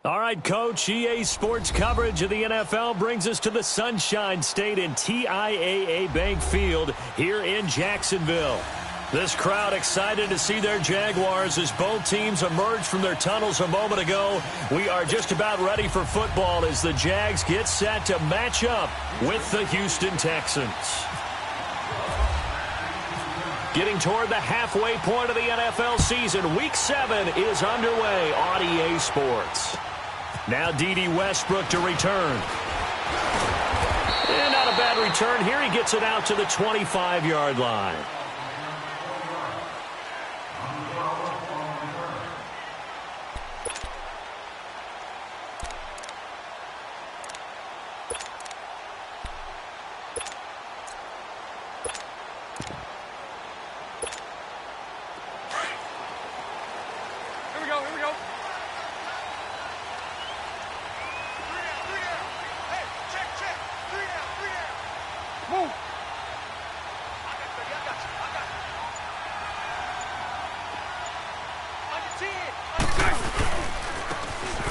All right, Coach, EA Sports coverage of the NFL brings us to the Sunshine State in TIAA Bank Field here in Jacksonville. This crowd excited to see their Jaguars as both teams emerged from their tunnels a moment ago. We are just about ready for football as the Jags get set to match up with the Houston Texans. Getting toward the halfway point of the NFL season, Week 7 is underway on EA Sports. Now DaeDay Westbrook to return. And not a bad return here. He gets it out to the 25-yard line.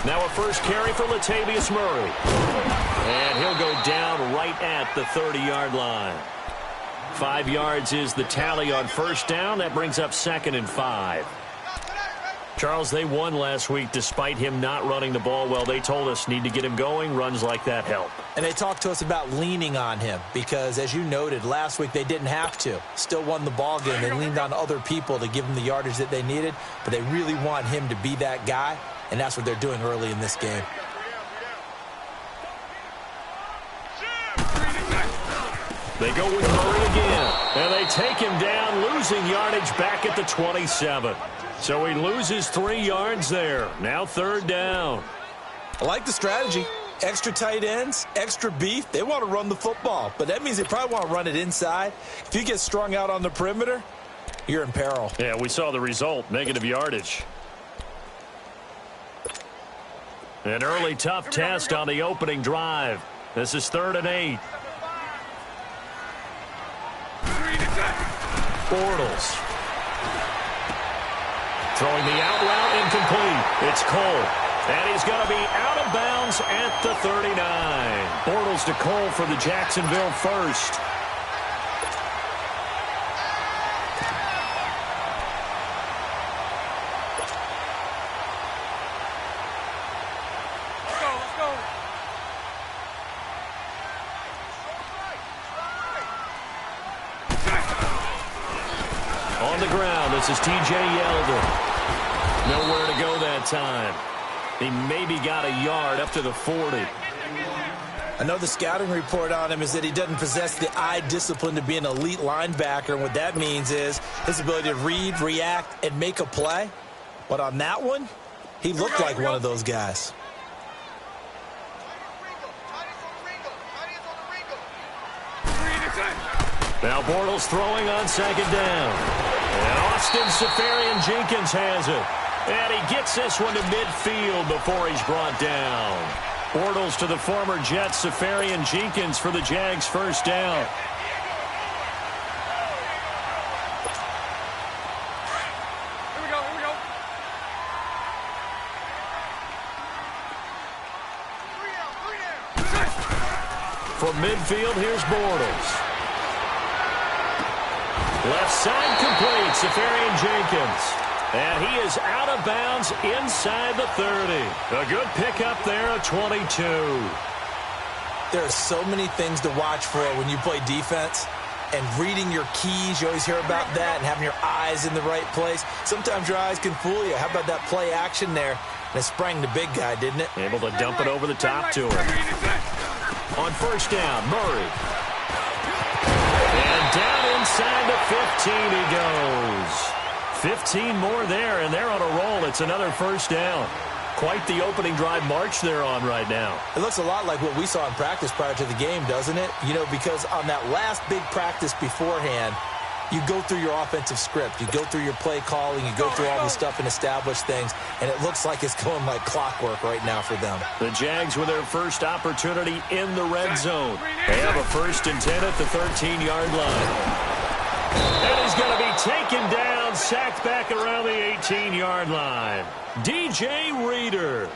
Now a first carry for Latavius Murray. And he'll go down right at the 30-yard line. 5 yards is the tally on first down. That brings up 2nd and 5. Charles, they won last week despite him not running the ball well. They told us need to get him going. Runs like that help. And they talked to us about leaning on him because, as you noted, last week they didn't have to. Still won the ball game. They leaned on other people to give them the yardage that they needed, but they really want him to be that guy, and that's what they're doing early in this game. They go with Murray again, and they take him down, losing yardage back at the 27. So he loses 3 yards there. Now 3rd down. I like the strategy. Extra tight ends, extra beef. They want to run the football, but that means they probably want to run it inside. If you get strung out on the perimeter, you're in peril. Yeah, we saw the result, negative yardage. An early tough test on the opening drive. This is 3rd and 8. Bortles. Throwing the out route incomplete. It's Cole. And he's going to be out of bounds at the 39. Bortles to Cole for the Jacksonville first. On the ground, this is T.J. Yeldon. Nowhere to go that time. He maybe got a yard up to the 40. I know the scouting report on him is that he doesn't possess the eye discipline to be an elite linebacker. And what that means is his ability to read, react, and make a play. But on that one, he looked like one of those guys. Now Bortles throwing on 2nd down. And Austin Seferian-Jenkins has it. And he gets this one to midfield before he's brought down. Bortles to the former Jet Seferian-Jenkins for the Jags' first down. Here we go. From midfield, here's Bortles. Left side complete, Seferian-Jenkins. And he is out of bounds inside the 30. A good pickup there at 22. There are so many things to watch for when you play defense. And reading your keys, you always hear about that, and having your eyes in the right place. Sometimes your eyes can fool you. How about that play action there? And it sprang the big guy, didn't it? Able to dump it over the top to him. On first down, Murray. And down inside the 15 he goes. 15 more there, and they're on a roll. It's another first down. Quite the opening drive march they're on right now. It looks a lot like what we saw in practice prior to the game, doesn't it? You know, because on that last big practice beforehand, you go through your offensive script. You go through your play calling. You go through all the stuff and establish things, and it looks like it's going like clockwork right now for them. The Jags with their first opportunity in the red zone. They have a 1st and 10 at the 13-yard line. And he's going to be taken down, sacked back around the 18-yard line. DJ Reader.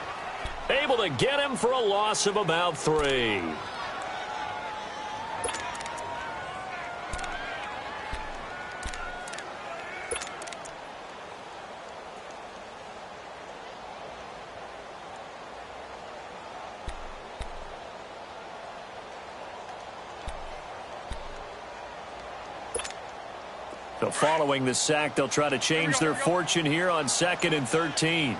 Able to get him for a loss of about 3. So following the sack, they'll try to change their fortune here on 2nd and 13.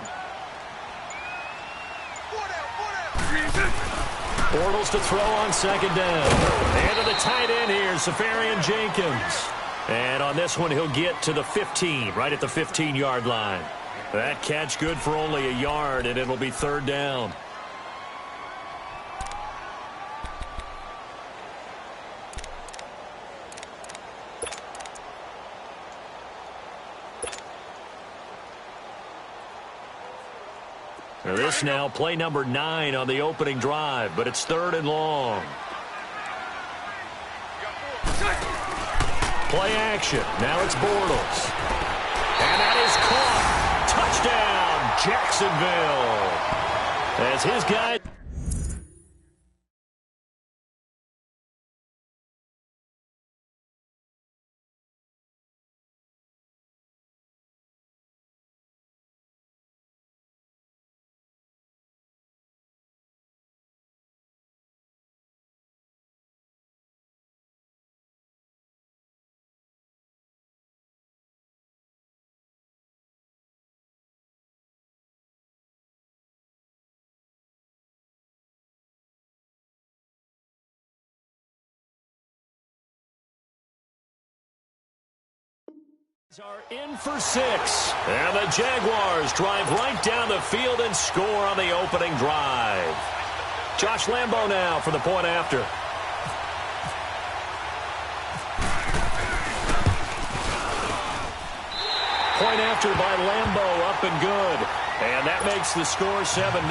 Bortles to throw on 2nd down. And to the tight end here, Safarian Jenkins. And on this one, he'll get to the 15, right at the 15-yard line. That catch good for only a yard, and it'll be 3rd down. This now play number 9 on the opening drive, but it's 3rd and long. Play action. Now it's Bortles. And that is caught. Touchdown, Jacksonville. As his guy... are in for 6. And the Jaguars drive right down the field and score on the opening drive. Josh Lambo now for the point after. Point after by Lambo, up and good. And that makes the score 7-0.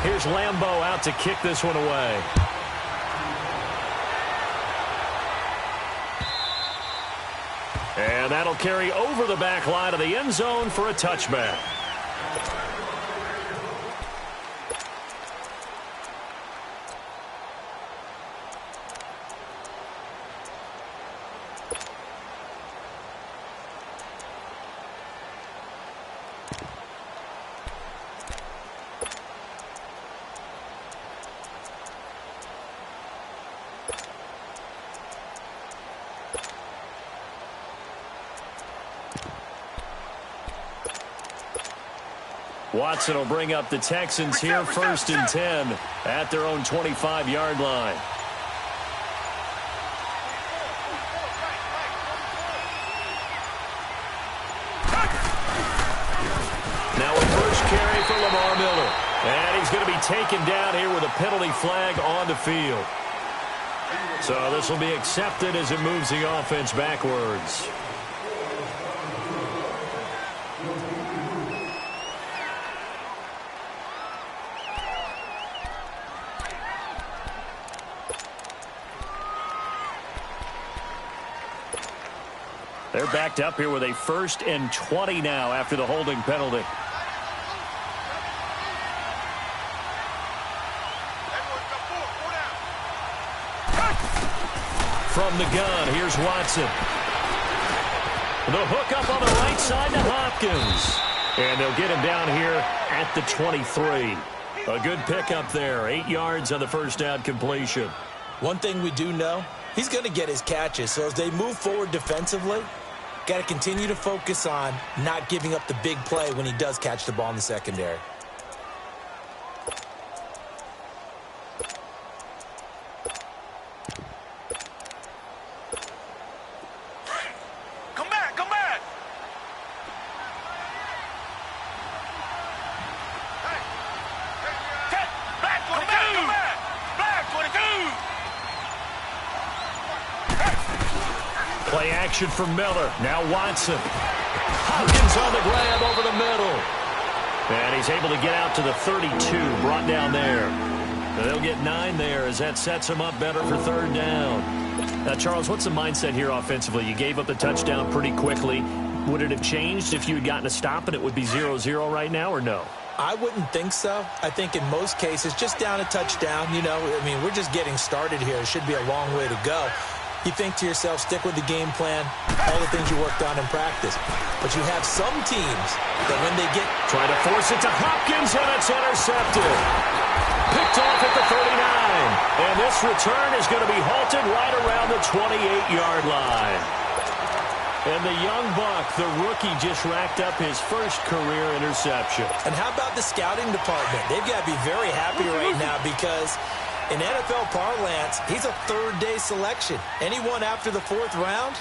Here's Lambo out to kick this one away. And that'll carry over the back line of the end zone for a touchback. Watson will bring up the Texans here, 1st and 10 at their own 25-yard line. Now a first carry for Lamar Miller. And he's going to be taken down here with a penalty flag on the field. So this will be accepted as it moves the offense backwards. They're backed up here with a 1st and 20 now after the holding penalty. From the gun, here's Watson. The hook up on the right side to Hopkins. And they'll get him down here at the 23. A good pickup there, 8 yards on the first down completion. One thing we do know, he's going to get his catches. So as they move forward defensively, got to continue to focus on not giving up the big play when he does catch the ball in the secondary. Come back, come back. Hey. Back 22. Come back. Back 22. Play action for Miller. Now Watson. Hopkins on the grab over the middle. And he's able to get out to the 32, brought down there. They'll get 9 there as that sets him up better for 3rd down. Now, Charles, what's the mindset here offensively? You gave up the touchdown pretty quickly. Would it have changed if you had gotten a stop and it would be 0-0 right now, or no? I wouldn't think so. I think in most cases, just down a touchdown, we're just getting started here. It should be a long way to go. You think to yourself, stick with the game plan, all the things you worked on in practice. But you have some teams that when they get... Trying to force it to Hopkins, and it's intercepted. Picked off at the 39. And this return is going to be halted right around the 28-yard line. And the young buck, the rookie, just racked up his first career interception. And how about the scouting department? They've got to be very happy right now because in NFL parlance, he's a third-day selection. Anyone after the fourth round,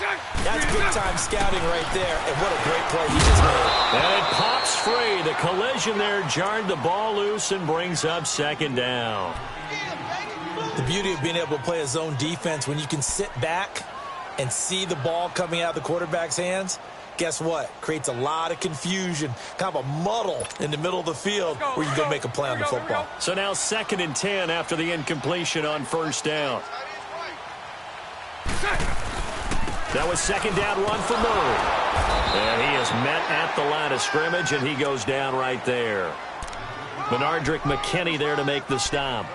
that's big-time scouting right there. And what a great play he just made. And it pops free. The collision there jarred the ball loose and brings up second down. The beauty of being able to play a zone defense when you can sit back and see the ball coming out of the quarterback's hands, guess what? Creates a lot of confusion, kind of a muddle in the middle of the field where you go make a play on the football. So now 2nd and 10 after the incompletion on first down. That was second down run for Murray. And he is met at the line of scrimmage, and he goes down right there. Benardrick McKinney there to make the stop.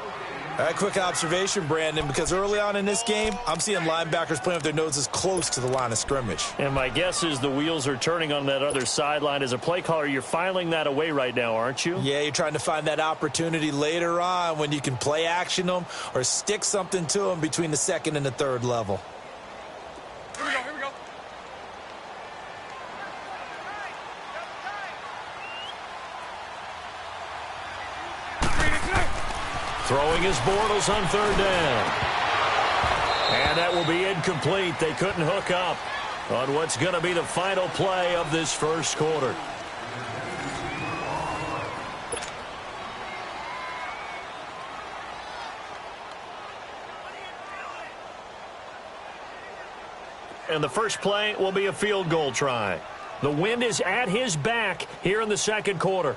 All right, quick observation, Brandon, because early on in this game, I'm seeing linebackers playing with their noses close to the line of scrimmage. And my guess is the wheels are turning on that other sideline. As a play caller, you're filing that away right now, aren't you? Yeah, you're trying to find that opportunity later on when you can play action them or stick something to them between the second and the third level. Here we go. Throwing his Bortles on third down. And that will be incomplete. They couldn't hook up on what's going to be the final play of this first quarter. And the first play will be a field goal try. The wind is at his back here in the second quarter.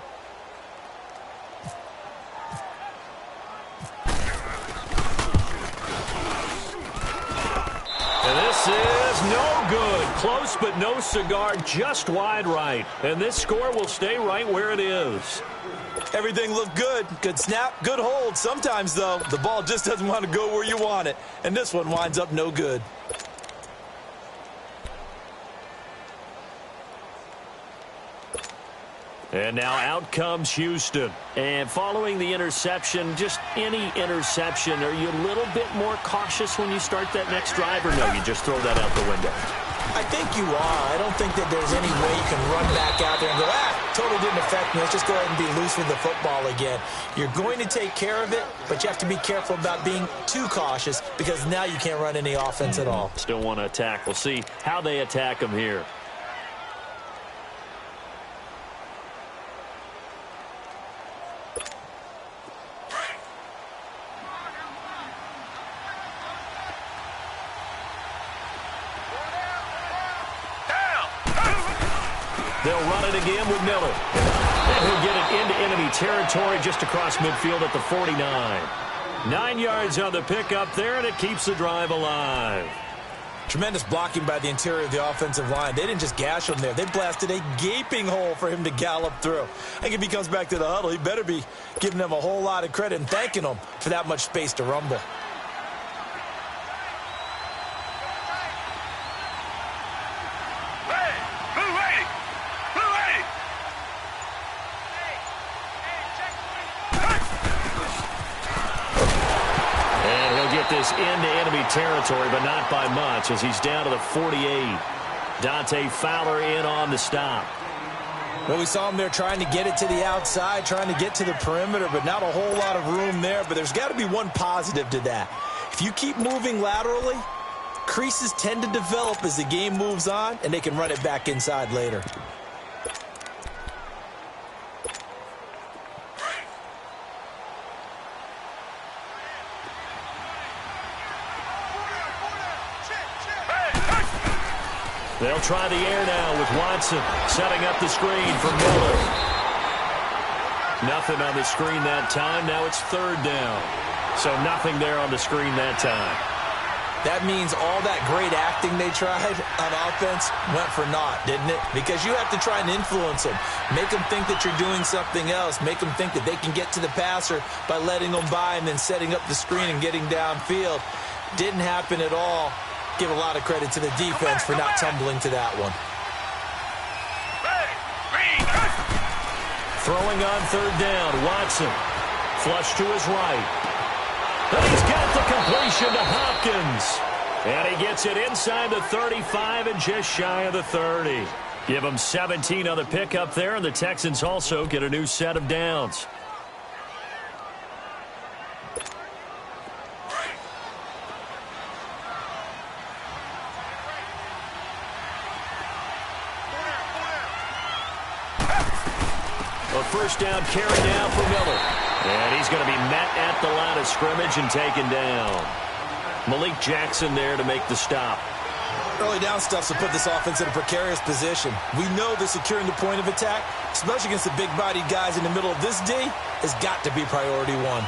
This is no good. Close but no cigar, just wide right. And this score will stay right where it is. Everything looked good. Good snap, good hold. Sometimes, though, the ball just doesn't want to go where you want it. And this one winds up no good. And now out comes Houston. And following the interception, just any interception, are you a little bit more cautious when you start that next drive, or no, you just throw that out the window? I think you are. I don't think that there's any way you can run back out there and go, totally didn't affect me. Let's just go ahead and be loose with the football again. You're going to take care of it, but you have to be careful about being too cautious because now you can't run any offense at all. Still want to attack. We'll see how they attack them here. They'll run it again with Miller. And he'll get it into enemy territory just across midfield at the 49. 9 yards on the pickup there, and it keeps the drive alive. Tremendous blocking by the interior of the offensive line. They didn't just gash him there. They blasted a gaping hole for him to gallop through. I think if he comes back to the huddle, he better be giving them a whole lot of credit and thanking them for that much space to rumble. This into enemy territory, but not by much as he's down to the 48. Dante Fowler in on the stop. Well, we saw him there trying to get it to the outside, trying to get to the perimeter, but not a whole lot of room there. But there's got to be one positive to that. If you keep moving laterally, creases tend to develop as the game moves on, and they can run it back inside later. They'll try the air now with Watson setting up the screen for Miller. Nothing on the screen that time. Now it's third down. So nothing there on the screen that time. That means all that great acting they tried on offense went for naught, didn't it? Because you have to try and influence them. Make them think that you're doing something else. Make them think that they can get to the passer by letting them by and then setting up the screen and getting downfield. Didn't happen at all. Give a lot of credit to the defense for not tumbling to that one. Throwing on third down, Watson. Flush to his right. And he's got the completion to Hopkins. And he gets it inside the 35 and just shy of the 30. Give him 17 on the pickup there, and the Texans also get a new set of downs. A first down carry now for Miller. And he's going to be met at the line of scrimmage and taken down. Malik Jackson there to make the stop. Early down stuff to put this offense in a precarious position. We know that securing the point of attack, especially against the big-bodied guys in the middle of this D, has got to be priority one.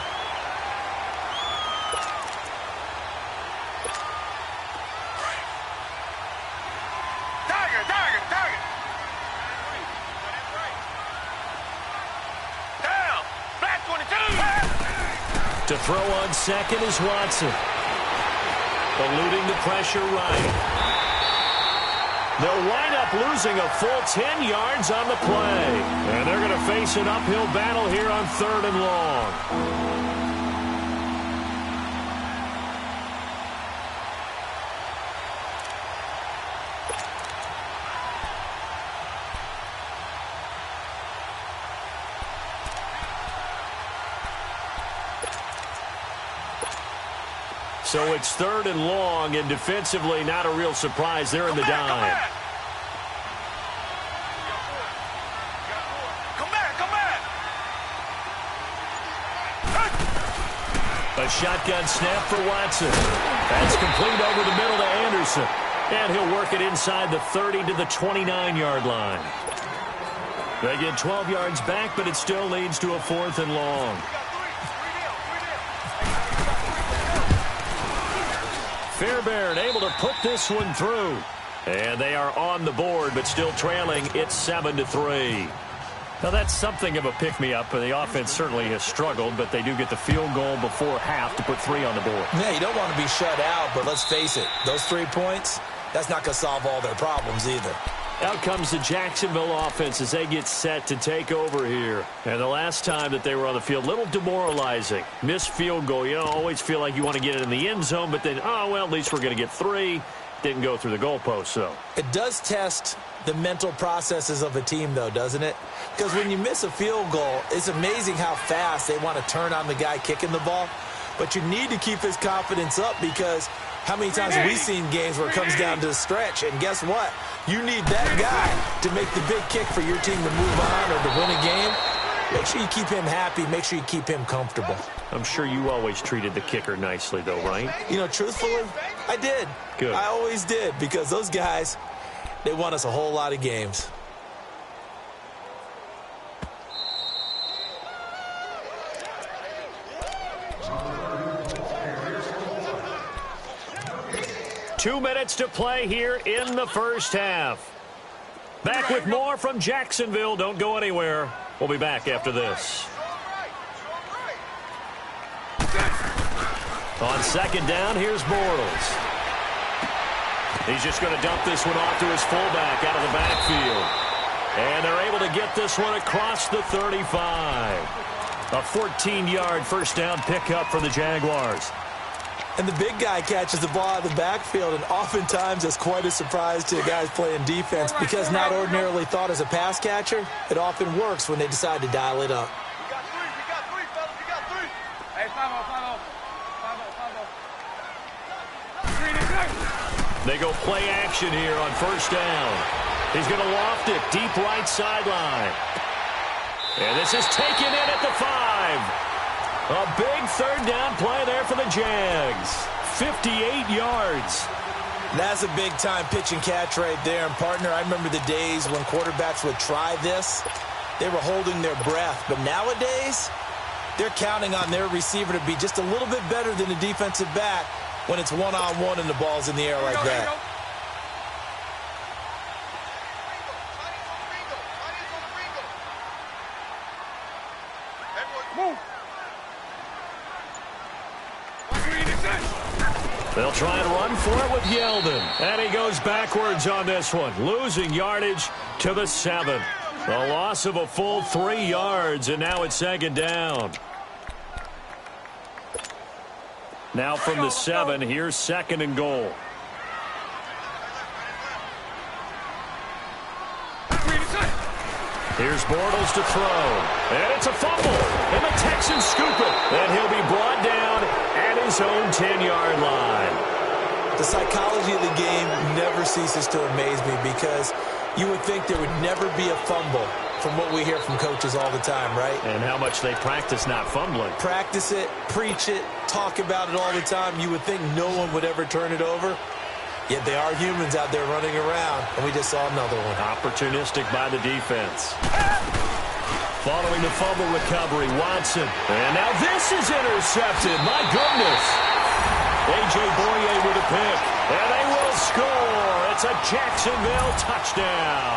To throw on second is Watson. Eluding the pressure right. They'll wind up losing a full 10 yards on the play. And they're going to face an uphill battle here on third and long. So it's third and long, and defensively not a real surprise. They're in the dime. A shotgun snap for Watson. That's complete over the middle to Anderson. And he'll work it inside the 30 to the 29-yard line. They get 12 yards back, but it still leads to a fourth and long. Fairbairn able to put this one through. And they are on the board, but still trailing. It's 7-3. Now, that's something of a pick-me-up. The offense certainly has struggled, but they do get the field goal before half to put 3 on the board. Yeah, you don't want to be shut out, but let's face it. Those 3 points, that's not going to solve all their problems either. Out comes the Jacksonville offense as they get set to take over here. And the last time that they were on the field, a little demoralizing. Missed field goal. You always feel like you want to get it in the end zone, but then, oh, well, at least we're going to get 3. Didn't go through the goalpost, so. It does test the mental processes of a team, though, doesn't it? Because when you miss a field goal, it's amazing how fast they want to turn on the guy kicking the ball. But you need to keep his confidence up because how many times have we seen games where it comes down to the stretch? And guess what? You need that guy to make the big kick for your team to move on or to win a game. Make sure you keep him happy. Make sure you keep him comfortable. I'm sure you always treated the kicker nicely, though, right? You know, truthfully, I did. Good. I always did because those guys, they won us a whole lot of games. Two minutes to play here in the first half. Back with more from Jacksonville. Don't go anywhere. We'll be back after this. On second down, here's Bortles. He's just going to dump this one off to his fullback out of the backfield. And they're able to get this one across the 35. A 14-yard first down pickup for the Jaguars. And the big guy catches the ball out of the backfield, and oftentimes it's quite a surprise to the guys playing defense because not ordinarily thought as a pass catcher, it often works when they decide to dial it up. We got three, fellas. We got 3. Hey, 5-0. They go play action here on first down. He's going to loft it deep right sideline. And this is taken in at the 5. A big third down play there for the Jags. 58 yards. That's a big-time pitch and catch right there. And, partner, I remember the days when quarterbacks would try this. They were holding their breath. But nowadays, they're counting on their receiver to be just a little bit better than the defensive back when it's one-on-one and the ball's in the air like that. They'll try and run for it with Yeldon. And he goes backwards on this one, losing yardage to the 7. A loss of a full 3 yards, and now it's second down. Now from the 7, here's second and goal. Here's Bortles to throw. And it's a fumble. And the Texans scoop it. And he'll be brought down at his own 10-yard line. The psychology of the game never ceases to amaze me because you would think there would never be a fumble from what we hear from coaches all the time, right? And how much they practice not fumbling. Practice it, preach it, talk about it all the time. You would think no one would ever turn it over. Yet they are humans out there running around, and we just saw another one. Opportunistic by the defense. Following the fumble recovery, Watson. And now this is intercepted. My goodness. A.J. Boye with a pick. And they will score. It's a Jacksonville touchdown.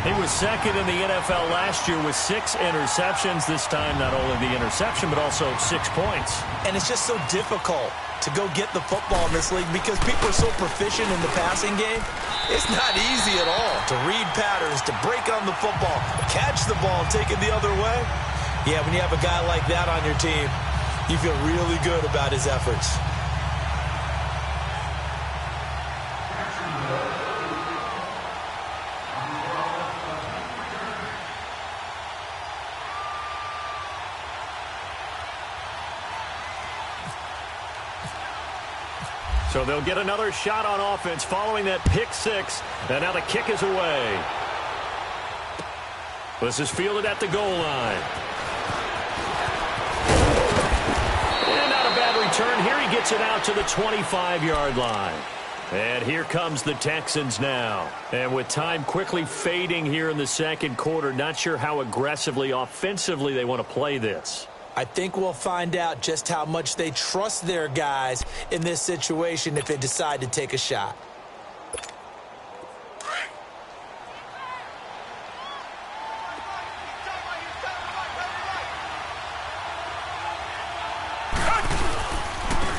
He was second in the NFL last year with 6 interceptions. This time, not only the interception, but also 6 points. And it's just so difficult to go get the football in this league because people are so proficient in the passing game. It's not easy at all to read patterns, to break on the football, catch the ball, and take it the other way. Yeah, when you have a guy like that on your team, you feel really good about his efforts. So they'll get another shot on offense following that pick 6. And now the kick is away. This is fielded at the goal line. And not a bad return. Here he gets it out to the 25-yard line. And here comes the Texans now. And with time quickly fading here in the second quarter, not sure how aggressively, offensively they want to play this. I think we'll find out just how much they trust their guys in this situation if they decide to take a shot.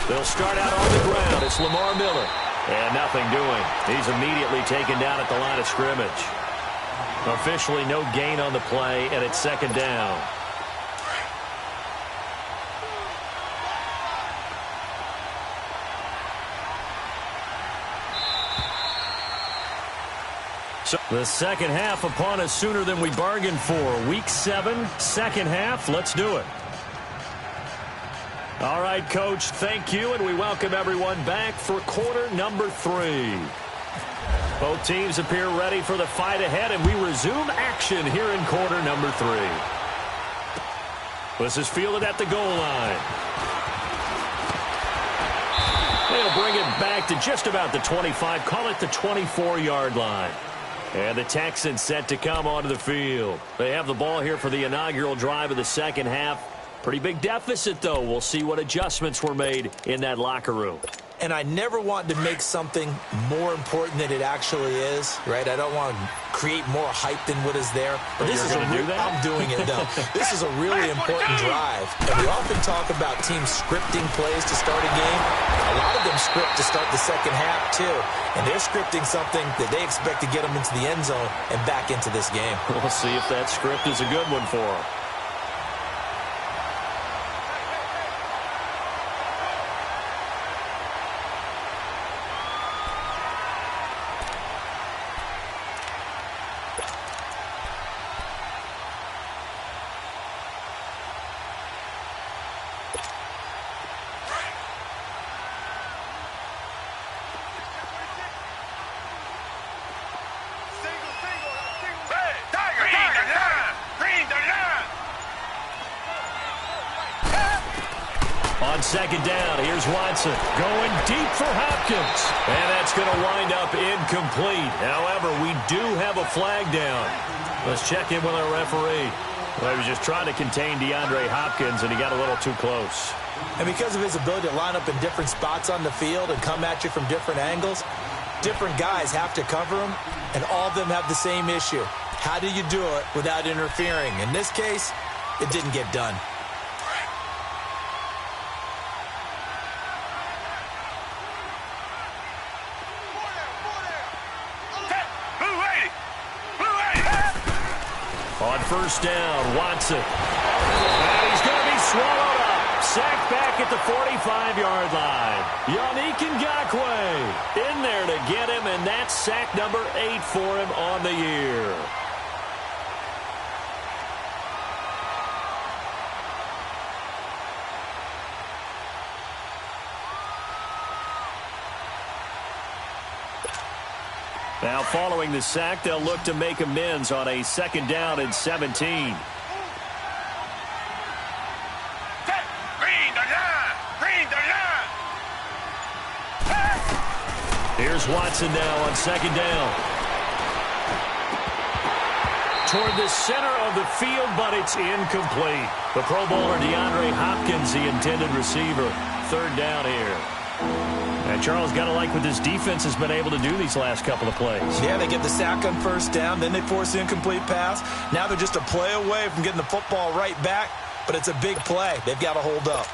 They'll start out on the ground. It's Lamar Miller. And nothing doing. He's immediately taken down at the line of scrimmage. Officially no gain on the play, and it's second down. So the second half upon us sooner than we bargained for. Week 7, second half. Let's do it. All right, Coach, thank you, and we welcome everyone back for quarter number 3. Both teams appear ready for the fight ahead, and we resume action here in quarter number 3. This is fielded at the goal line. They'll bring it back to just about the 25, call it the 24-yard line. And the Texans set to come onto the field. They have the ball here for the inaugural drive of the second half. Pretty big deficit, though. We'll see what adjustments were made in that locker room. And I never want to make something more important than it actually is, right? I don't want to create more hype than what is there. But this is I'm doing it, though. This is a really important drive. And we often talk about teams scripting plays to start a game. A lot of them script to start the second half, too. And they're scripting something that they expect to get them into the end zone and back into this game. We'll see if that script is a good one for them. second down. Here's Watson going deep for Hopkins. And that's going to wind up incomplete. However, we do have a flag down. Let's check in with our referee. Well, he was just trying to contain DeAndre Hopkins, and he got a little too close. And because of his ability to line up in different spots on the field and come at you from different angles, different guys have to cover him, and all of them have the same issue. How do you do it without interfering? In this case, it didn't get done. On first down, Watson. And he's going to be swallowed up. Sacked back at the 45-yard line. Yannick Ngakoue in there to get him, and that's sack number 8 for him on the year. Now, following the sack, they'll look to make amends on a second down and 17. Here's Watson now on second down. Toward the center of the field, but it's incomplete. The Pro Bowler DeAndre Hopkins, the intended receiver. Third down here. And Charles, got to like what this defense has been able to do these last couple of plays. Yeah, they get the sack on first down, then they force the incomplete pass. Now they're just a play away from getting the football right back, but it's a big play. They've got to hold up.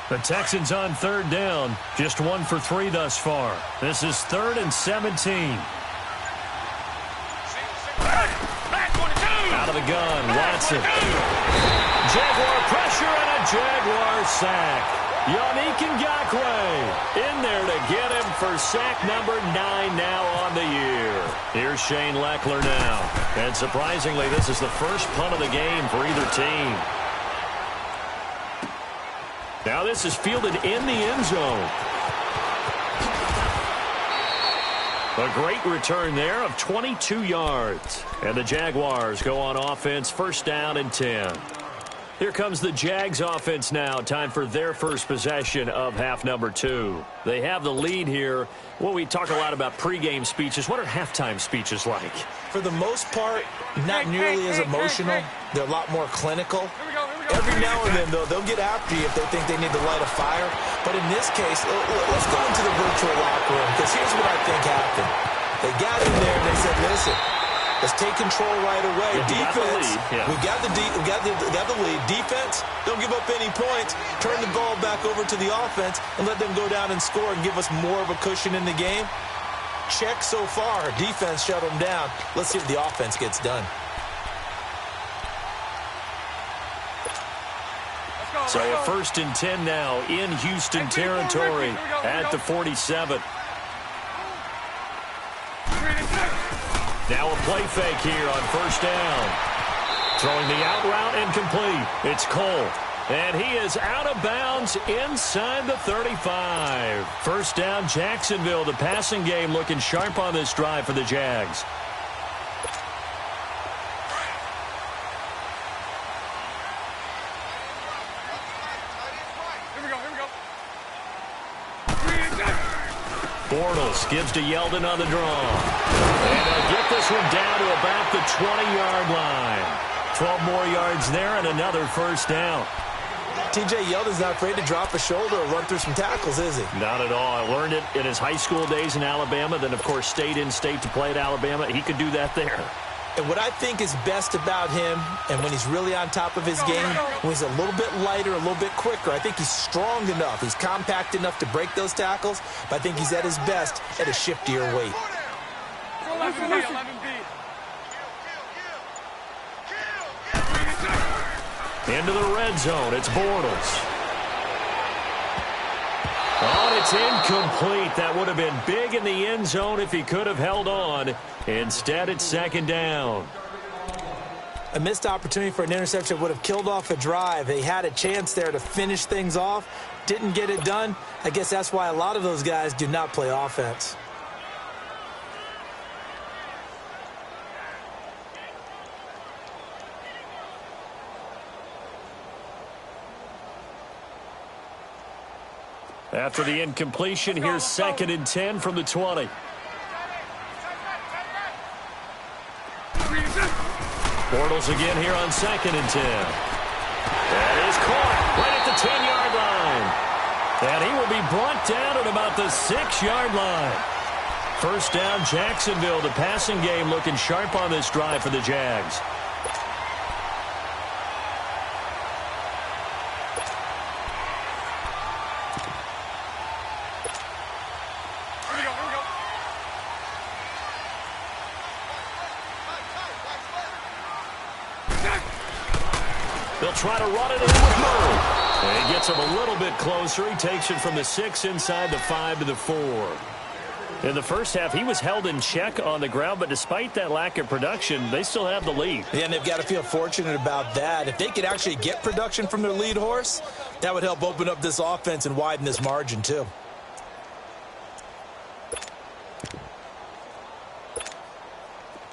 The Texans on third down, just 1 for 3 thus far. This is 3rd and 17. Out of the gun, Watson. Jaguar pressure and a Jaguar sack. Yannick Ngakoue in there to get him for sack number 9 now on the year. Here's Shane Lechler now. And surprisingly, this is the first punt of the game for either team. Now this is fielded in the end zone. A great return there of 22 yards. And the Jaguars go on offense, first down and 10. Here comes the Jags offense now. Time for their first possession of half number 2. They have the lead here. Well, we talk a lot about pregame speeches. What are halftime speeches like? For the most part, not nearly as emotional. They're a lot more clinical. Every now and then, though, they'll get after you if they think they need to light a fire. But in this case, let's go into the virtual locker room, because here's what I think happened. They got in there and they said, listen, let's take control right away. Defense, we got the lead. Defense, don't give up any points. Turn the ball back over to the offense and let them go down and score and give us more of a cushion in the game. Check so far. Defense shut them down. Let's see if the offense gets done. So a 1st and 10 now in Houston territory at the 47. Now a play fake here on first down. Throwing the out route incomplete. It's Cole. And he is out of bounds inside the 35. First down, Jacksonville. The passing game looking sharp on this drive for the Jags. Bortles gives to Yeldon on the draw. And they'll get this one down to about the 20-yard line. 12 more yards there and another first down. T.J. Yeldon's not afraid to drop a shoulder or run through some tackles, is he? Not at all. I learned it in his high school days in Alabama, then, of course, stayed in state to play at Alabama. He could do that there. And what I think is best about him, and when he's really on top of his game, when he's a little bit lighter, a little bit quicker, I think he's strong enough. He's compact enough to break those tackles, but I think he's at his best at a shiftier weight. 11B. Into the red zone. It's Bortles. Oh, and it's incomplete. That would have been big in the end zone if he could have held on. Instead, it's second down. A missed opportunity for an interception would have killed off a drive. They had a chance there to finish things off. Didn't get it done. I guess that's why a lot of those guys do not play offense. After the incompletion, here's 2nd and 10 from the 20. Bortles again here on 2nd and 10. That is caught right at the 10-yard line. And he will be brought down at about the 6-yard line. First down, Jacksonville. The passing game looking sharp on this drive for the Jags. They'll try to run it in with Murray. And he gets him a little bit closer. He takes it from the 6 inside the 5 to the 4. In the first half, he was held in check on the ground, but despite that lack of production, they still have the lead. Yeah, and they've got to feel fortunate about that. If they could actually get production from their lead horse, that would help open up this offense and widen this margin too.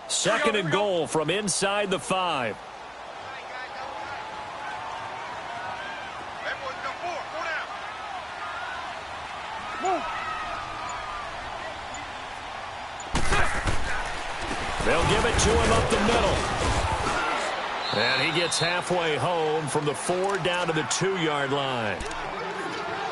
Second and goal from inside the 5. They'll give it to him up the middle. And he gets halfway home from the 4 down to the 2-yard line.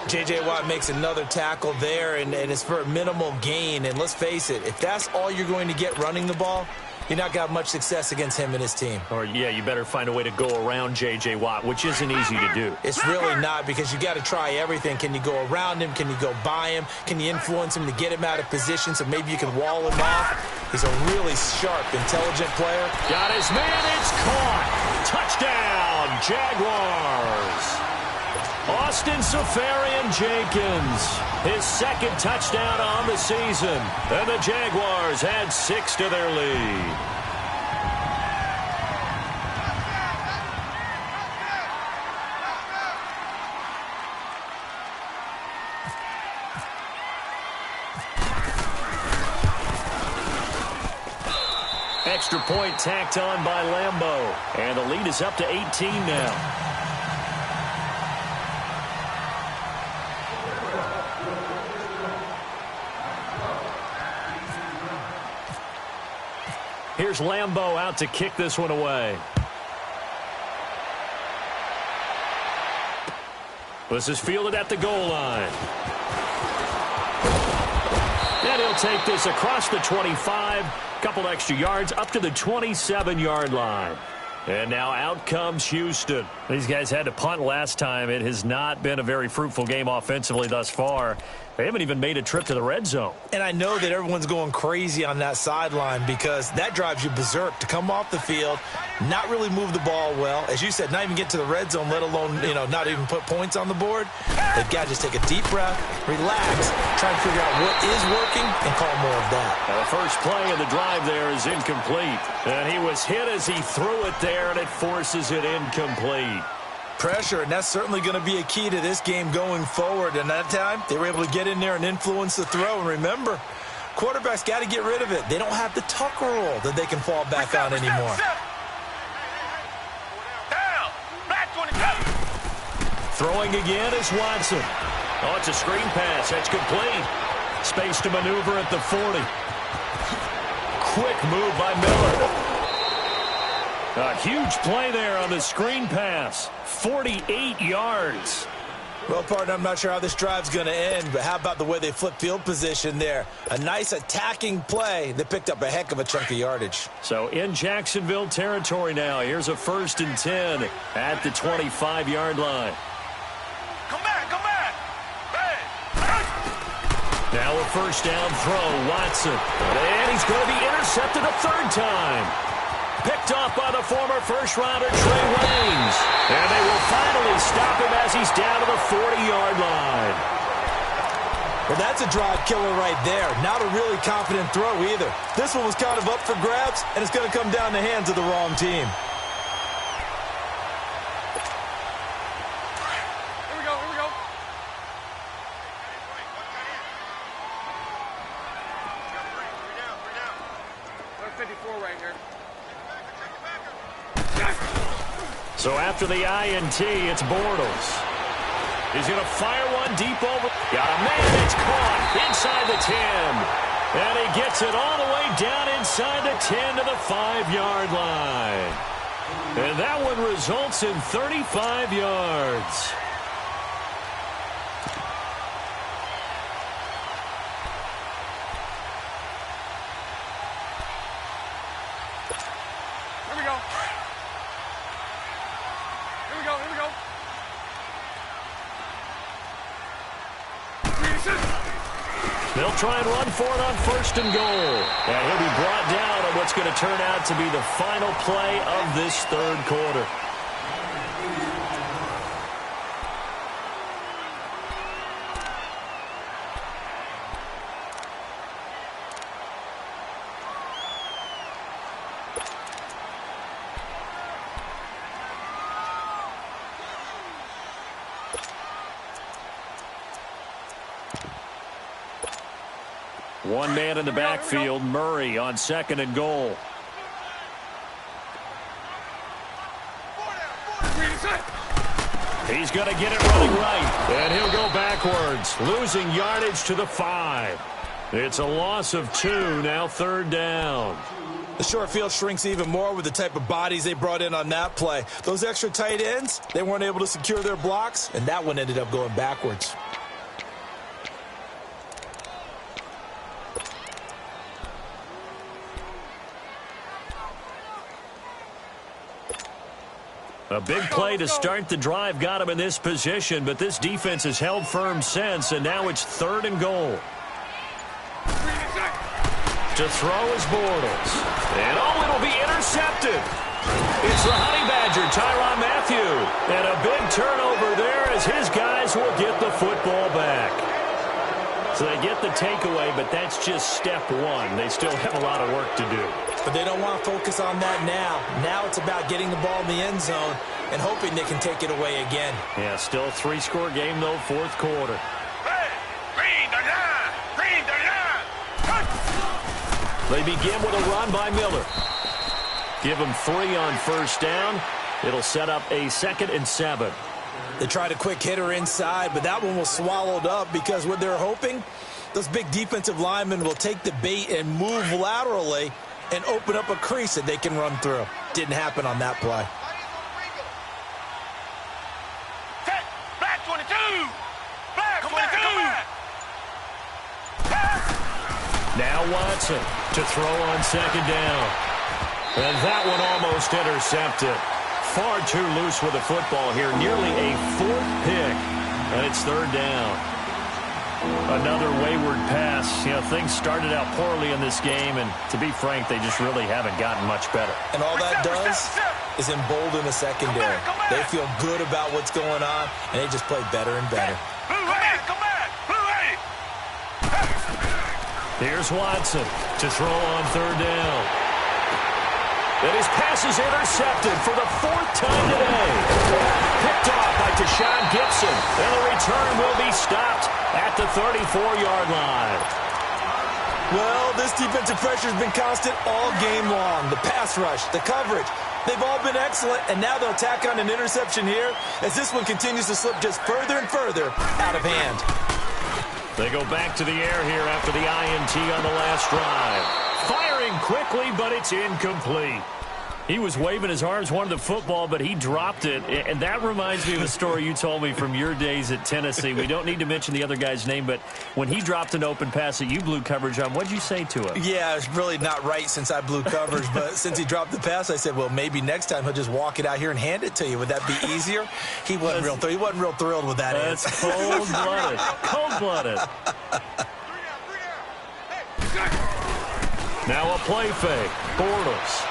J.J. Watt makes another tackle there, and it's for a minimal gain. And let's face it, if that's all you're going to get running the ball, you're not going to have much success against him and his team. Or, yeah, you better find a way to go around J.J. Watt, which isn't easy to do. It's really not, because you got to try everything. Can you go around him? Can you go by him? Can you influence him to get him out of position so maybe you can wall him off? He's a really sharp, intelligent player. Got his man. It's caught. Touchdown, Jaguars. Austin Seferian-Jenkins, his 2nd touchdown on the season. And the Jaguars add 6 to their lead. Extra point tacked on by Lambeau. And the lead is up to 18 now. Here's Lambeau out to kick this one away. This is fielded at the goal line. And he'll take this across the 25, couple extra yards, up to the 27-yard line. And now out comes Houston. These guys had to punt last time. It has not been a very fruitful game offensively thus far. They haven't even made a trip to the red zone. And I know that everyone's going crazy on that sideline because that drives you berserk to come off the field, not really move the ball well. As you said, not even get to the red zone, let alone, not even put points on the board. They've got to just take a deep breath, relax, try and figure out what is working, and call more of that. Now, the first play of the drive there is incomplete. And he was hit as he threw it there, and it forces it incomplete. Pressure, and that's certainly going to be a key to this game going forward. And that time, they were able to get in there and influence the throw. And remember, quarterbacks got to get rid of it. They don't have the tuck roll that they can fall back on anymore. Throwing again is Watson. Oh, it's a screen pass. That's complete. Space to maneuver at the 40. Quick move by Miller. A huge play there on the screen pass. 48 yards. Well, partner, I'm not sure how this drive's going to end, but how about the way they flip field position there? A nice attacking play that picked up a heck of a chunk of yardage. So in Jacksonville territory now. Here's a 1st and 10 at the 25-yard line. Come back. Hey. Now a first down throw, Watson. And he's going to be intercepted a 3rd time. Picked off by the former first-rounder Trey Waynes. And they will finally stop him as he's down to the 40-yard line. Well, that's a drive killer right there. Not a really confident throw either. This one was kind of up for grabs, and it's going to come down the hands of the wrong team. right here. So after the INT, it's Bortles. He's going to fire one deep over. Got a man. It's caught inside the 10. And he gets it all the way down inside the 10 to the 5-yard line. And that one results in 35 yards. Here we go. Here we go. Here we go. They'll try and run for it on 1st and goal. And he'll be brought down on what's going to turn out to be the final play of this 3rd quarter. One man in the backfield, Murray on 2nd and goal. He's going to get it running right, and he'll go backwards, losing yardage to the 5. It's a loss of 2, now 3rd down. The short field shrinks even more with the type of bodies they brought in on that play. Those extra tight ends, they weren't able to secure their blocks, and that one ended up going backwards. A big play to start the drive got him in this position, but this defense has held firm since, and now it's 3rd and goal. To throw is Bortles. And it'll be intercepted. It's the Honey Badger, Tyrann Mathieu. And a big turnover there as his guys will get the football back. So they get the takeaway, but that's just step 1. They still have a lot of work to do. But they don't want to focus on that now. Now it's about getting the ball in the end zone and hoping they can take it away again. Yeah, still a 3-score game, though, 4th quarter. Hey, green the line! Green the line! They begin with a run by Miller. Give him 3 on 1st down. It'll set up a 2nd and 7. They tried a quick hitter inside, but that one was swallowed up because what they're hoping, those big defensive linemen will take the bait and move laterally and open up a crease that they can run through. Didn't happen on that play. Set! Black 22! Black 22! Now Watson to throw on 2nd down. And that one almost intercepted. Far too loose with the football here. Nearly a 4th pick. And it's 3rd down. Another wayward pass. You know, things started out poorly in this game, and to be frank, they just really haven't gotten much better. And all that does is embolden the secondary. They feel good about what's going on, and they just play better and better. Come back! Blue 8! Here's Watson to throw on 3rd down. And his pass is intercepted for the 4th time today. Picked off by Tashawn Gibson. And the return will be stopped at the 34-yard line. Well, this defensive pressure has been constant all game long. The pass rush, the coverage, they've all been excellent, and now they'll tack on an interception here as this one continues to slip just further and further out of hand. They go back to the air here after the INT on the last drive. Firing quickly, but it's incomplete. He was waving his arms, wanted the football, but he dropped it. And that reminds me of a story you told me from your days at Tennessee. We don't need to mention the other guy's name, but when he dropped an open pass that you blew coverage on, what'd you say to him? Yeah, it's really not right since I blew coverage, but since he dropped the pass, I said, well, maybe next time he'll just walk it out here and hand it to you. Would that be easier? He wasn't real thrilled with that answer. That's cold-blooded. Cold-blooded. Now a play fake. Bortles.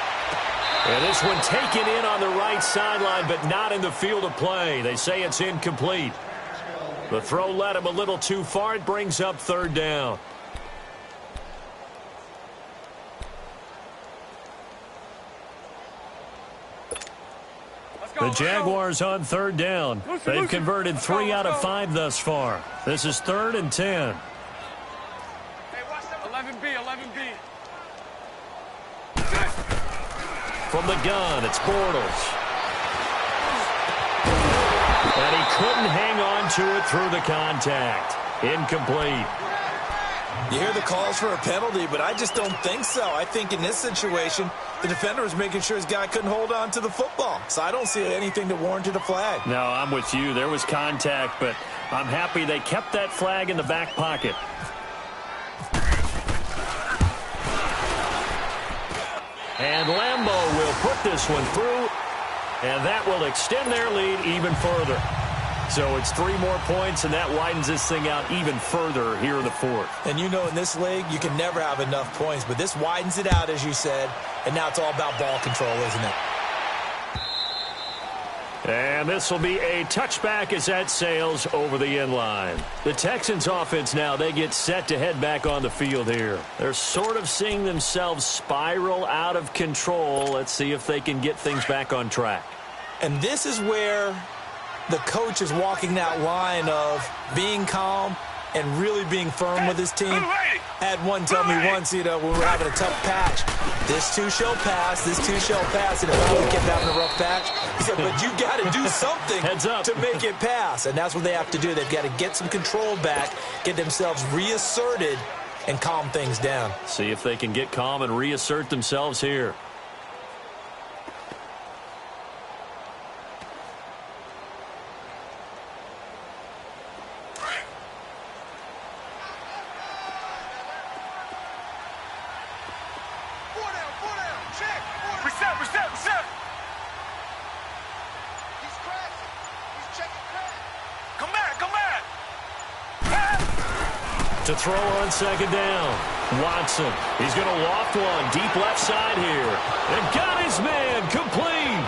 And this one taken in on the right sideline, but not in the field of play. They say it's incomplete. The throw led him a little too far. It brings up 3rd down. The Jaguars on 3rd down. They've converted 3 out of 5 thus far. This is 3rd and 10. Hey, watch that 11B. from the gun. It's Bortles. And he couldn't hang on to it through the contact. Incomplete. You hear the calls for a penalty, but I just don't think so. I think in this situation, the defender was making sure his guy couldn't hold on to the football. So I don't see anything that warranted a flag. No, I'm with you. There was contact, but I'm happy they kept that flag in the back pocket. And Lambeau will put this one through, and that will extend their lead even further. So it's 3 more points, and that widens this thing out even further here in the fourth. And you know in this league, you can never have enough points, but this widens it out, as you said, and now it's all about ball control, isn't it? And this will be a touchback as that sails over the end line. The Texans offense now, they get set to head back on the field here. They're sort of seeing themselves spiral out of control. Let's see if they can get things back on track. And this is where the coach is walking that line of being calm and really being firm with his team. I had one tell me once, when we were having a tough patch, this too shall pass, this too shall pass, and if I kept having a rough patch, he said, but you got to do something to make it pass. And that's what they have to do. They've got to get some control back, get themselves reasserted, and calm things down. See if they can get calm and reassert themselves here. To throw on second down. Watson. He's going to loft one deep left side here. And got his man complete.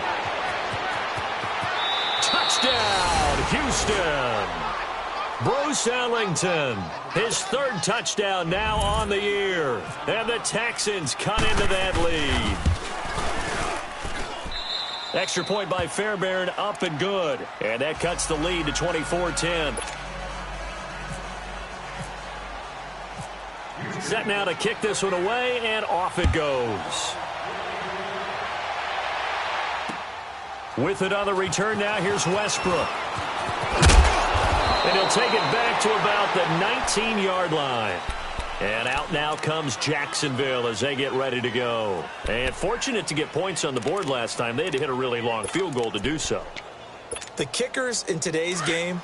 Touchdown, Houston. Bruce Ellington, his 3rd touchdown now on the year. And the Texans cut into that lead. Extra point by Fairbairn, up and good. And that cuts the lead to 24-10. Set now to kick this one away, and off it goes. With it on the return now, here's Westbrook. And he'll take it back to about the 19-yard line. And out now comes Jacksonville as they get ready to go. And fortunate to get points on the board last time. They had to hit a really long field goal to do so. The kickers in today's game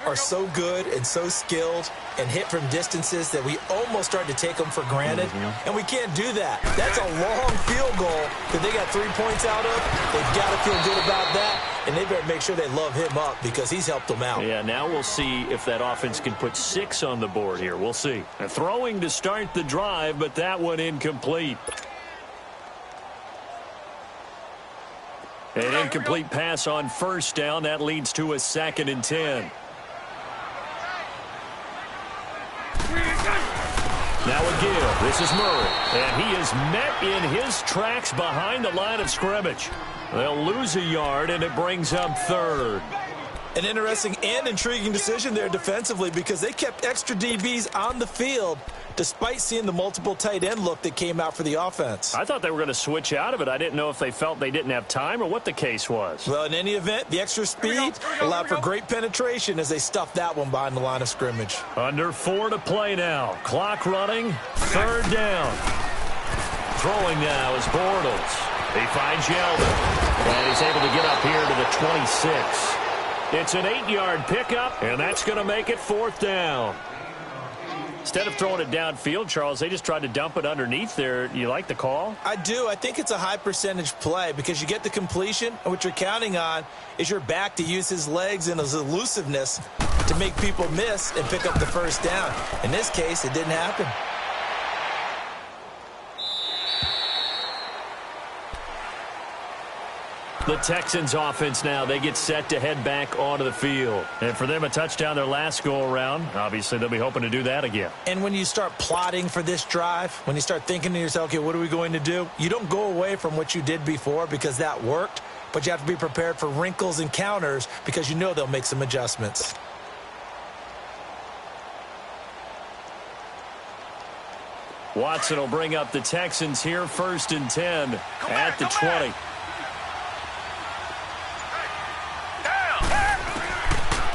are so good and so skilled and hit from distances that we almost start to take them for granted. And we can't do that. That's a long field goal that they got 3 points out of. They've got to feel good about that, and they better make sure they love him up because he's helped them out. Yeah, now we'll see if that offense can put 6 on the board here. We'll see. And throwing to start the drive, but that one incomplete. An incomplete pass on first down. That leads to a 2nd and 10. Now a give. This is Murray. And he is met in his tracks behind the line of scrimmage. They'll lose a yard, and it brings up 3rd. An interesting and intriguing decision there defensively because they kept extra DBs on the field despite seeing the multiple tight end look that came out for the offense. I thought they were going to switch out of it. I didn't know if they felt they didn't have time or what the case was. Well, in any event, the extra speed allowed for great penetration as they stuffed that one behind the line of scrimmage. Under 4 to play now. Clock running. 3rd down. Throwing now is Bortles. He finds Yeldon. And he's able to get up here to the 26. It's an 8-yard pickup, and that's going to make it 4th down. Instead of throwing it downfield, Charles, they just tried to dump it underneath there. You like the call? I do. I think it's a high percentage play because you get the completion, and what you're counting on is your back to use his legs and his elusiveness to make people miss and pick up the 1st down. In this case, it didn't happen. The Texans offense now, they get set to head back onto the field. And for them, a touchdown their last go-around. Obviously, they'll be hoping to do that again. And when you start plotting for this drive, when you start thinking to yourself, okay, what are we going to do? You don't go away from what you did before because that worked, but you have to be prepared for wrinkles and counters because you know they'll make some Watson will bring up the Texans here, 1st and 10 at the 20.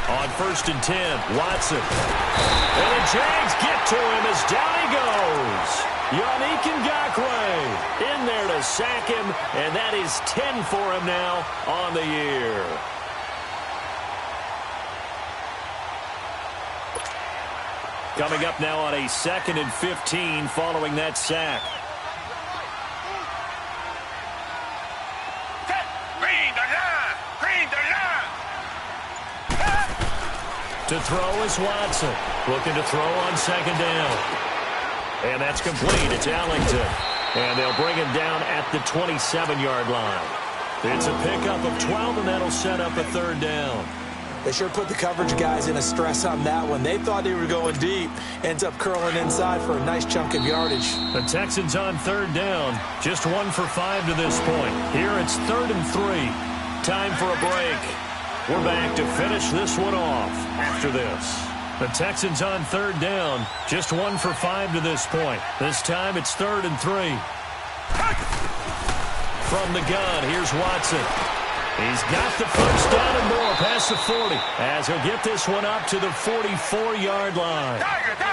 On 1st and 10, Watson. And the Jags get to him as down he goes. Yannick Ngakoue in there to sack him, and that is 10 for him now on the year. Coming up now on a 2nd and 15 following that sack. To throw is Watson. Looking to throw on 2nd down. And that's complete. It's Ellington. And they'll bring him down at the 27-yard line. It's a pickup of 12, and that'll set up a 3rd down. They sure put the coverage guys in a stress on that one. They thought they were going deep. Ends up curling inside for a nice chunk of yardage. The Texans on 3rd down. Just 1 for 5 to this point. Here it's 3rd and 3. Time for a break. We're back to finish this one off after this. The Texans on 3rd down. Just 1 for 5 to this point. This time it's 3rd and 3. From the gun, here's Watson. He's got the first down and more past the 40 as he'll get this one up to the 44-yard line.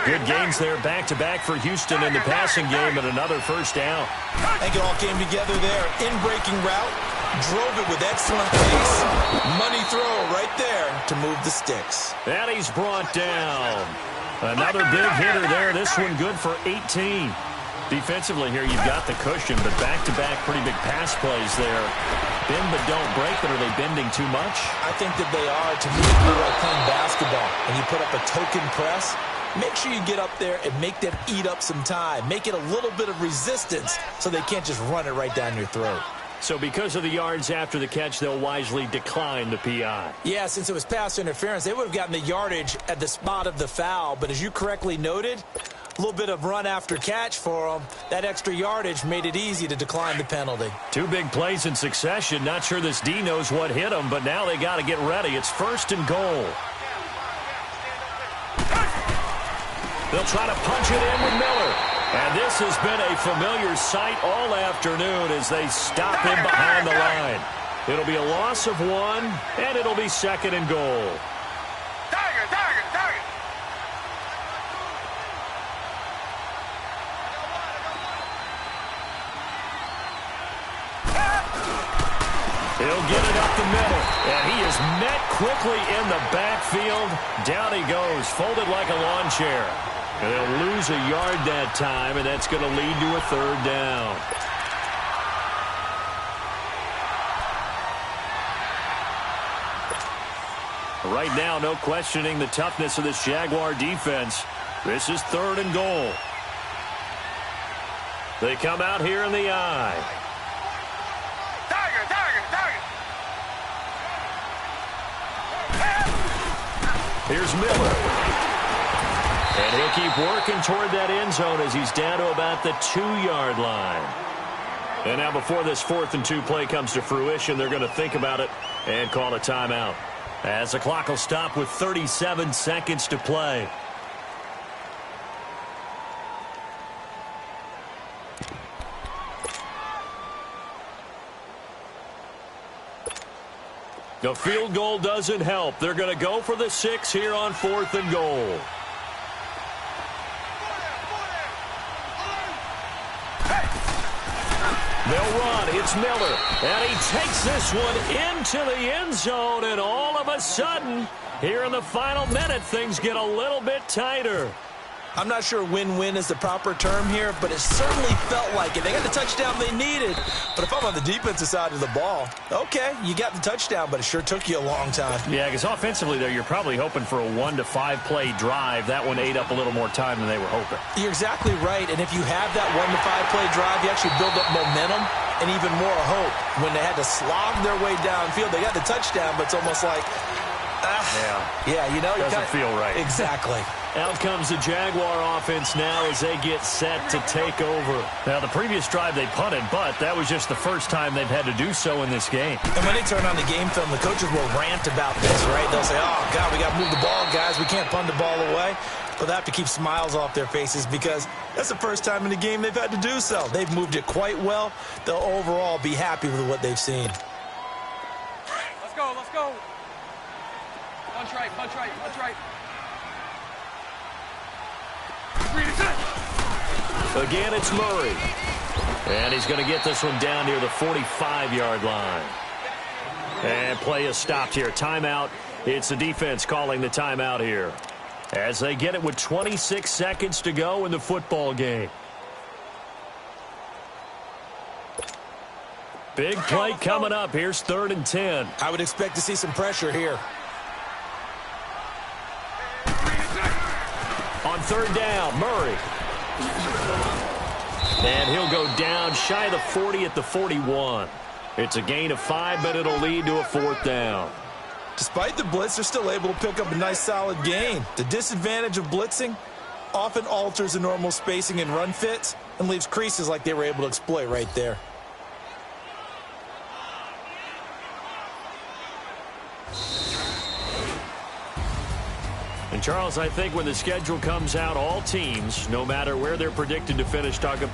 Good gains there back-to-back for Houston in the passing game and another first down. I think it all came together there. In-breaking route, drove it with excellent pace. Money throw right there to move the sticks. And he's brought down. Another big hitter there. This one good for 18. Defensively here, you've got the cushion, but back-to-back pretty big pass plays there. Bend but don't break, but are they bending too much? I think that they are. To me, it's more like playing basketball. When you put up a token press, make sure you get up there and make them eat up some time. Make it a little bit of resistance so they can't just run it right down your throat. So because of the yards after the catch, they'll wisely decline the PI. Yeah, since it was pass interference, they would have gotten the yardage at the spot of the foul. But as you correctly noted, a little bit of run after catch for them. That extra yardage made it easy to decline the penalty. 2 big plays in succession. Not sure this D knows what hit them, but now they got to get ready. It's 1st and goal. They'll try to punch it in with Miller. And this has been a familiar sight all afternoon as they stop him behind the line. It'll be a loss of 1, and it'll be 2nd and goal. He'll get it up the middle, and he is met quickly in the backfield. Down he goes, folded like a lawn chair. And they'll lose a yard that time, and that's going to lead to a 3rd down. Right now, no questioning the toughness of this Jaguar defense. This is 3rd and goal. They come out here in the eye. Here's Miller. And he'll keep working toward that end zone as he's down to about the 2-yard line. And now before this 4th and 2 play comes to fruition, they're going to think about it and call a timeout. As the clock will stop with 37 seconds to play. The field goal doesn't help. They're going to go for the 6 here on 4th and goal. They'll run. It's Miller. And he takes this one into the end zone. And all of a sudden, here in the final minute, things get a little bit tighter. I'm not sure win-win is the proper term here, but it certainly felt like it. They got the touchdown they needed. But if I'm on the defensive side of the ball, okay, you got the touchdown, but it sure took you a long time. Yeah, because offensively, though, you're probably hoping for a 1 to 5 play drive. That one ate up a little more time than they were hoping. You're exactly right. And if you have that 1 to 5 play drive, you actually build up momentum and even more hope. When they had to slog their way downfield, they got the touchdown, but it's almost like, yeah, you know, doesn't feel right. Exactly. Out comes the Jaguar offense now as they get set to take over. Now, the previous drive they punted, but that was just the first time they've had to do so in this game. And when they turn on the game film, the coaches will rant about this, right? They'll say, oh, God, we got to move the ball, guys. We can't punt the ball away. Well, they have to keep smiles off their faces because that's the first time in the game they've had to do so. They've moved it quite well. They'll overall be happy with what they've seen. Let's go, let's go. Punch right, punch right, punch right. Again, it's Murray. And he's going to get this one down near the 45-yard line. And play is stopped here. Timeout. It's the defense calling the timeout here, as they get it with 26 seconds to go in the football game. Big play coming up. Here's 3rd and 10. I would expect to see some pressure here. On 3rd down, Murray. And he'll go down shy of the 40 at the 41. It's a gain of 5, but it'll lead to a 4th down. Despite the blitz, they're still able to pick up a nice solid gain. The disadvantage of blitzing often alters the normal spacing and run fits and leaves creases like they were able to exploit right there. And Charles, I think when the schedule comes out, all teams, no matter where they're predicted to finish, talk about